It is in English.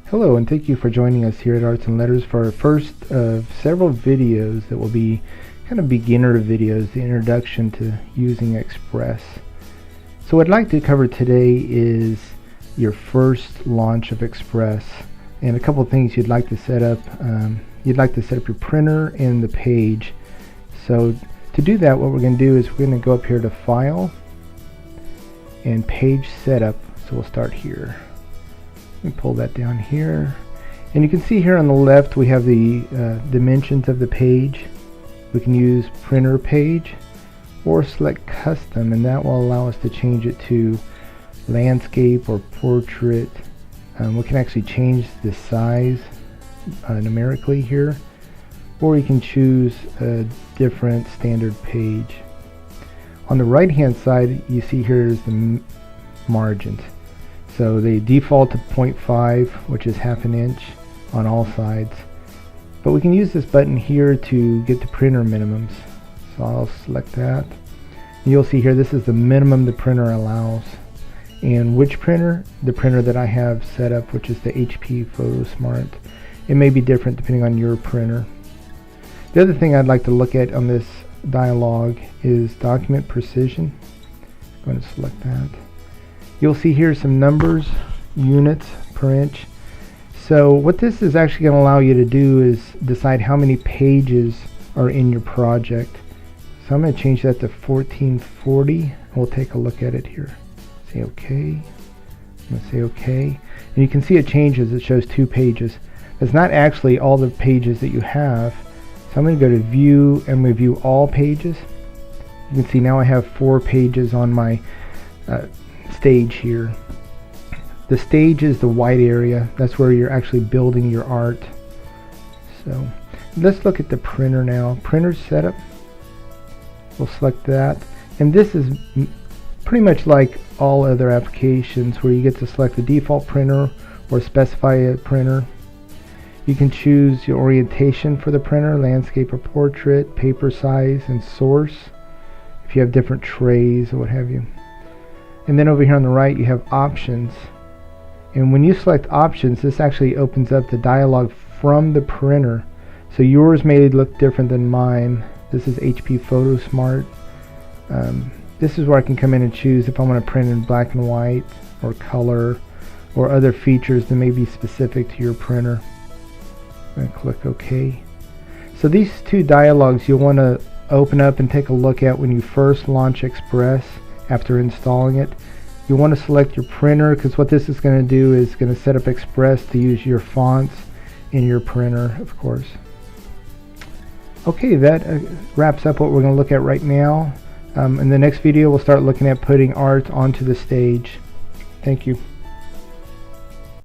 Hello, and thank you for joining us here at Arts and Letters for our first of several videos that will be kind of beginner videos, the introduction to using Express. So what I'd like to cover today is your first launch of Express and a couple of things you'd like to set up. You'd like to set up your printer and the page. So to do that, what we're going to do is we're going to go up here to File and Page Setup. So we'll start here. Let me pull that down here, and you can see here on the left we have the dimensions of the page. We can use printer page or select custom, and that will allow us to change it to landscape or portrait. We can actually change the size numerically here, or you can choose a different standard page. On the right hand side you see here is the margins. So they default to 0.5, which is ½ inch on all sides. But we can use this button here to get the printer minimums. So I'll select that. And you'll see here this is the minimum the printer allows. And which printer? The printer that I have set up, which is the HP PhotoSmart. It may be different depending on your printer. The other thing I'd like to look at on this dialog is document precision. I'm going to select that. You'll see here some numbers, units per inch. So what this is actually going to allow you to do is decide how many pages are in your project. So I'm going to change that to 1440. We'll take a look at it here. Say OK. I'm going to say OK. And you can see it changes. It shows 2 pages. That's not actually all the pages that you have. So I'm going to go to View and review all pages. You can see now I have 4 pages on my stage here. The stage is the white area. That's where you're actually building your art. So let's look at the printer now. Printer setup. We'll select that, and this is pretty much like all other applications where you get to select the default printer or specify a printer. You can choose your orientation for the printer, landscape or portrait, paper size, and source if you have different trays or what have you. And then over here on the right you have options, and when you select options, this actually opens up the dialog from the printer. So yours may look different than mine. This is HP PhotoSmart. This is where I can come in and choose if I want to print in black and white or color or other features that may be specific to your printer. I'm going to click OK. So these 2 dialogues you'll want to open up and take a look at when you first launch Express. After installing it, you want to select your printer, because what this is going to do is going to set up Express to use your fonts in your printer, of course. Okay, that wraps up what we're going to look at right now. In the next video we'll start looking at putting art onto the stage. Thank you.